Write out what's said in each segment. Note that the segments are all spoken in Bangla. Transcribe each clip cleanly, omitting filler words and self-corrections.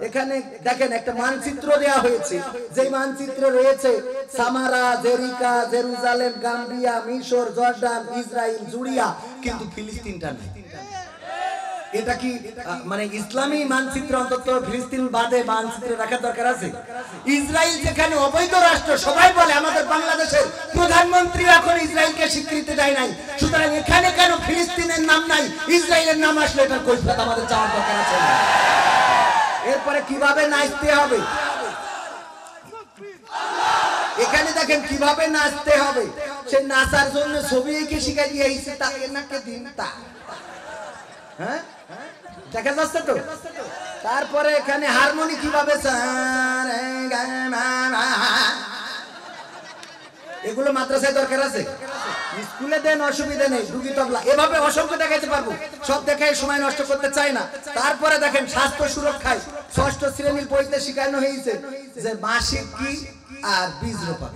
এখানে দেখেন একটা মানচিত্র দেয়া হয়েছে, যে মানচিত্রে রয়েছে সামারা, জেরিকা, জেরুজালেম, গাম্বিয়া, মিশর, জর্ডান, ইসরায়েল, জুড়িয়া, কিন্তু ফিলিস্তিনটা নেই। এটা কি মানে ইসলামী মানচিত্র অন্তত ফিলিস্তিন বাদে মানচিত্রে রাখার দরকার আছে? ইসরায়েল যেখানে অবৈধ রাষ্ট্র, সবাই বলে আমাদের বাংলাদেশের প্রধানমন্ত্রী এখন ইসরায়েলকে স্বীকৃতি দেয় নাই, সুতরাং এখানে কেন ফিলিস্তিনের নাম নাই, ইসরায়েলের নাম আসলে এটার কৈফিয়ত আমাদের চাওয়ার দরকার আছে। এরপরে কিভাবে নাচতে হবে, এখানে দেখেন কিভাবে নাচতে হবে, সেই নাচার জন্য ছবি এঁকে শিখাই দিয়েছে, তা এনাকে দিন তা, হ্যাঁ দেখা যাচ্ছে তো। তারপরে এখানে হারমোনি কিভাবে, এগুলো মাদ্রাসায় দরকার আছে, স্কুলে দেন অসুবিধা নেই, ডুগি তবলা এভাবে অসংখ্য দেখাইতে পারবো, সব দেখাই সময় নষ্ট করতে চাই না। তারপরে দেখেন স্বাস্থ্য সুরক্ষায় 6ষ্ঠ শ্রেণীর বইতে শেখানো হয়েছে যে মাসিক কি আর বীজ রোপা।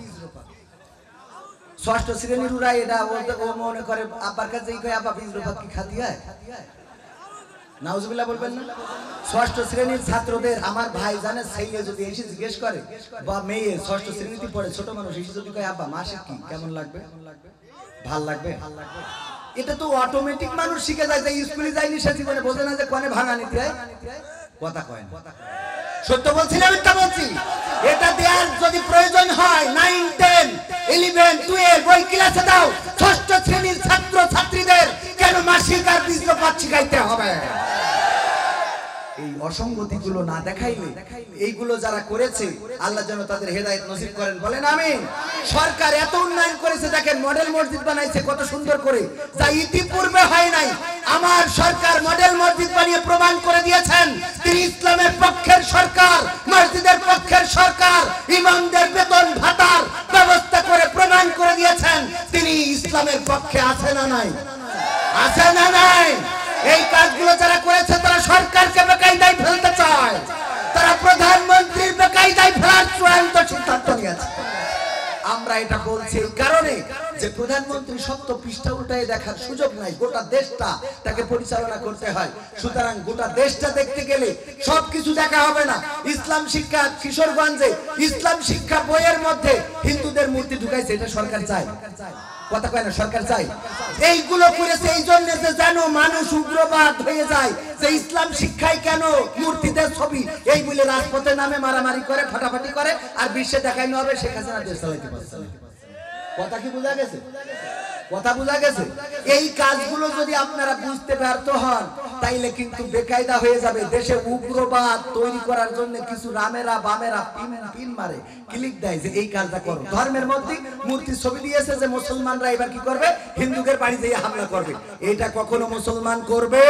6ষ্ঠ শ্রেণীর উড়াই এটা ও মনে করে আব্বার কাছে আব্বা বীজ রোপা কি খাতি হয়, নাউজুবিল্লাহ বলবেন না। 6ষ্ঠ শ্রেণীর ছাত্রদের আমার ভাই জানে, ছেলে যদি এসে জিজ্ঞেস করে বা মেয়ে 6ষ্ঠ শ্রেণীতে পড়ে ছোট মানুষ এসে যদি কয় আব্বা মাসিক কি কেমন লাগবে, ভাল লাগবে, এটা তো অটোমেটিক মানুষ শিখে যায়, যে স্কুলে যায়নি সে জীবনে বোঝে না যে কোনে ভাঙা নিতে হয়, কথা কয় না। সত্য বলছি না মিথ্যা বলছি? এটা দেওয়ার যদি প্রয়োজন হয় 9, 10, 11, 12 বই ক্লাসে দাও, 6ষ্ঠ শ্রেণীর ছাত্র ছাত্রীদের কেন মাসিক আর বীজ রোপা শিখাইতে হবে? এই অসঙ্গতিগুলো না দেখাইলে, এইগুলো যারা করেছে আল্লাহ যেন তাদের হেদায়েত নসিব করেন, বলেন আমিন। সরকার এত উন্নয়ন করেছে, দেখেন মডেল মসজিদ বানাইছে কত সুন্দর করে, যা ইতিপূর্বে হয় নাই। আমার সরকার মডেল মসজিদ বানিয়ে প্রমাণ করে দিয়েছেন তিনি ইসলামের পক্ষের সরকার, মসজিদের পক্ষের সরকার, ইমামদের বেতন ভাতার ব্যবস্থা করে প্রমাণ করে দিয়েছেন তিনি ইসলামের পক্ষে আছে না নাই, আছে না নাই। এই কাজগুলো যারা করেছে তারা সরকারকে বেকায়দায় ফেলতে চায়, তারা প্রধানমন্ত্রীর বেকায়দায় ফেলার চূড়ান্ত সিদ্ধান্ত নিয়েছে। আমরা এটা বলছি এই কারণে যে প্রধানমন্ত্রী সত্য পৃষ্ঠা উল্টায় দেখার সুযোগ নাই, গোটা দেশটা তাকে পরিচালনা করতে হয়। সুতরাং গোটা দেশটা দেখতে গেলে সবকিছু দেখা হবে না। ইসলাম শিক্ষা কিশোরগঞ্জে ইসলাম শিক্ষা বইয়ের মধ্যে হিন্দুদের মূর্তি ঢুকাইছে, এটা সরকার চায়, কথা কয় না, সরকার চাই। এইগুলো করেছে এই জন্য যে জানো মানুষ উগ্রবাদ হয়ে যায়, যে ইসলাম শিক্ষায় কেন মূর্তিদের ছবি, এই বলে রাজপথে নামে মারামারি করে, ফাটাফাটি করে, আর বিশ্বে দেখানো হবে শেখ হাসিনা দেশ চালাইতে পারছে না। কথা কি বোঝা গেছে? কথা বোঝা গেছে? এই কাজগুলো যদি আপনারা বুঝতে ব্যর্থ হন তাইলে কিন্তু বেকায়দা হয়ে যাবে। দেশে উগ্রবাদ তৈরি করার জন্য কিছু রামেরা বামেরা পিন মারে, ক্লিক দেয় যে এই কাজটা করো। ধর্মের মধ্যে মূর্তি ছবি দিয়েছে যে মুসলমানরা এবার কি করবে, হিন্দুদের বাড়ি যেয়ে হামলা করবে। এটা কখনো মুসলমান করবে?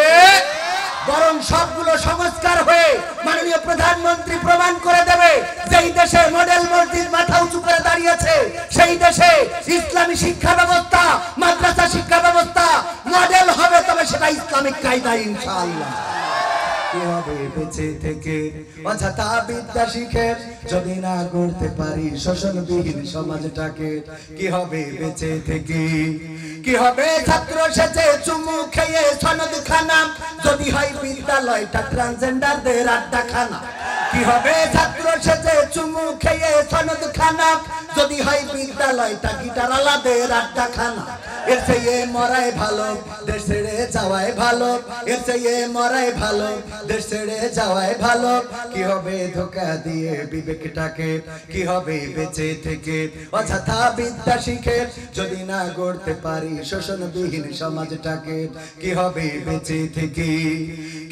বরং সবগুলো সংস্কার হয়ে মাননীয় প্রধানমন্ত্রী প্রমাণ করে দেবে যে এই দেশে মডেল মসজিদ মাথা উঁচু করে দাঁড়িয়েছে, সেই দেশে ইসলামী শিক্ষা ব্যবস্থা, মাদ্রাসা শিক্ষা ব্যবস্থা মডেল হবে, তবে সেটা ইসলামিক কায়দায় ইনশাআল্লাহ। কি হবে বেঁচে থেকে অযথা বিদ্যা শিখে যদি না করতে পারি শোষণবিহীন সমাজটাকে? কি হবে বেঁচে থেকে? কি হবে ছাত্র সেজে চুমু খেয়ে সনদ খানা যদি হয় বিদ্যালয়টা ট্রান্সজেন্ডারদের আড্ডাখানা? কি হবে ছাত্র সেজে চুমু খেয়ে সনদ খানা যদি হয় বিদ্যালয়টা গিটারওয়ালাদের আড্ডাখানা? এর চেয়ে মরাই ভালো দেশ ছেড়ে যাওয়াই ভালো, এর চেয়ে মরাই ভালো দেশ ছেড়ে যাওয়াই ভালো। কি হবে ধোঁকা দিয়ে বিবেকটাকে? কি হবে বেঁচে থেকে অযথা বিদ্যা শিখে যদি না গড়তে পারি শোষণবিহীন সমাজটাকে? কি হবে বেঁচে থেকে?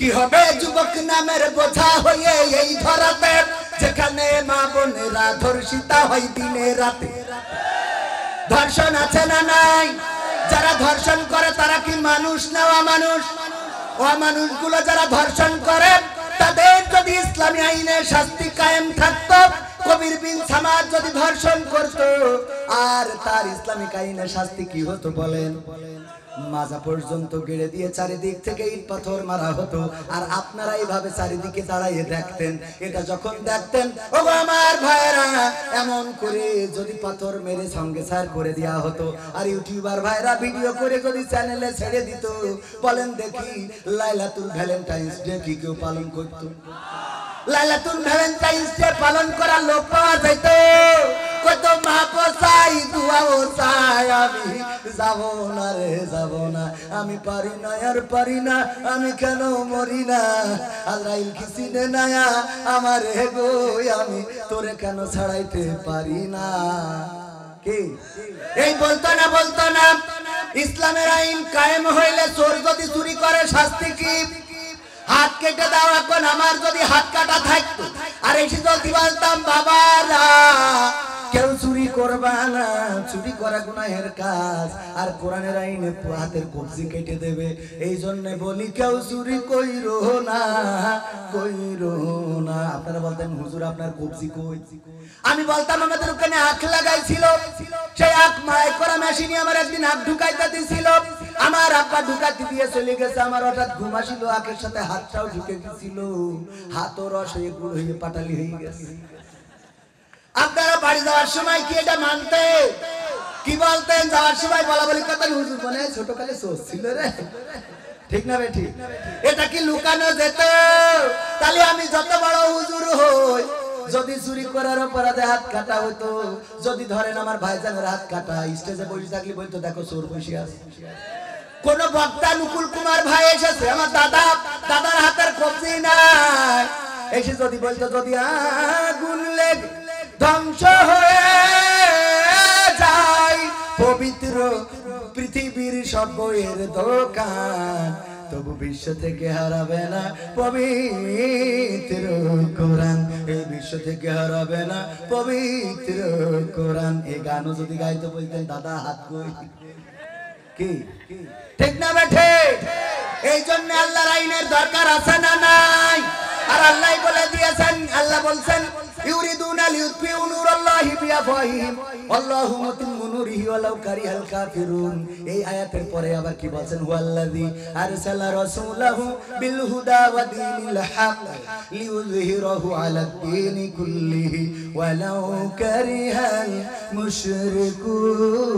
কি হবে যুবক নামের বোঝা হয়ে এই ধরাতে, যেখানে মা বোনেরা ধর্ষিতা হয় দিনে রাতে? ধর্ষণ আছে না নাই? যারা ধর্ষণ করে তারা কি মানুষ না অমানুষ? অমানুষগুলো যারা ধর্ষণ করে তাদের যদি ইসলামী আইনে শাস্তি কায়েম থাকতো, কবির বিন সামাদ যদি ধর্ষণ করতো আর তার ইসলামিক আইনে শাস্তি কি হতো বলেন? মাজা পর্যন্ত গেড়ে দিয়ে চারিদিক থেকে ইট পাথর মারা হতো, আর আপনারা এইভাবে চারিদিকে দাঁড়াইয়ে দেখতেন। এটা যখন দেখতেন ও আমার ভাইরা, এমন করে যদি পাথর মেরে সঙ্গে সার করে দেওয়া হতো, আর ইউটিউবার ভাইরা ভিডিও করে যদি চ্যানেলে ছেড়ে দিত, বলেন দেখি লাইলাতুল ভ্যালেন্টাইন্স ডে কি কেউ পালন করতো? লাইলাতুল ভ্যালেন্টাইন্স ডে পালন করার লোক পাওয়া যাইত, কত মাপো চাই দুয়াও চাই, আমি যাব না রে যাব না, আমি পারি না আর পারি না, আমি কেন মরি না, আজরাইল কি চিনে না আমার গো, আমি তোরে কেন ছাড়াইতে পারি না। কি এই বলতো না ইসলামের আইন কায়েম হইলে চোর যদি চুরি করে শাস্তি কি? হাত কেটে দাও। এখন আমার যদি হাত কাটা থাকতো আর এসে যদি বলতাম বাবারা কেউ চুরি করবা না, চুরি করা গুনাহের কাজ, আর কোরআনের আইনে হাতের কবজি কেটে দেবে, এই জন্য বলি কেউ চুরি কইরো না, কইরো না। আপনারা বলতেন হুজুর আপনার কবজি কই? আমি বলতাম আমাদের ওখানে আখ লাগাইছিল, সেই আখ মাই করা মেশিনে আমার একদিন আখ ঢুকাইতে দিছিল, আমার আব্বা ঢুকাতে দিয়ে চলে গেছে, আমার হঠাৎ ঘুম আসিল, আখের সাথে হাতটাও ঢুকে গেছিল, হাতও রস হয়ে গুড় হয়ে পাটালি হয়ে গেছে। আপনারা বাড়ি যাওয়ার সময় কি এটা মানতে? কি বলতেন যাওয়ার সময়? বলা বলি কথা, হুজুর বলে ছোটকালে সোচ ছিল রে, ঠিক না বেঠি? এটা কি লুকানো যেত? তাহলে আমি যত বড় হুজুর হই, যদি চুরি করার অপরাধে হাত কাটা হতো, যদি ধরেন আমার ভাইজানের হাত কাটা, স্টেজে বসে থাকলে বলতো দেখো চোর বসে আছে। কোন বক্তা নুকুল কুমার ভাই এসেছে, আমার দাদার হাতের কবজি নাই, এসে যদি বলতো যদি আগুন লেগে ধ্বংস হয়ে যায় পবিত্র পৃথিবীর সব বইয়ের দোকান, তবু বিশ্ব থেকে হারাবে না পবিত্র কোরআন, এই বিশ্ব থেকে হারাবে না পবিত্র কোরআন। এই গানও যদি গাইতে বলতেন দাদা হাত কই? কি ঠিক না বেঠে? এই জন্য আল্লাহর আইনের দরকার আছে না নাই? আর আল্লাহ বলে দিয়েছেন, আল্লাহ বলছেন ইউরিদুনা লিউতফিউ নূরাল্লাহি বিআফওয়াহিহিম আল্লাহু মুতিম্মু নূরিহি ওয়ালাউ কারিহাল কাফিরুন। এই আয়াতের পরে আবার কি বলেন? হুয়াল্লাযী আরসালা রাসূলাহু বিল হুদা ওয়া দীনিল হক লিইয়ুযহিরাহু আলাদ দীনি কুল্লিহি ওয়ালাউ কারিহাল মুশরিকুন।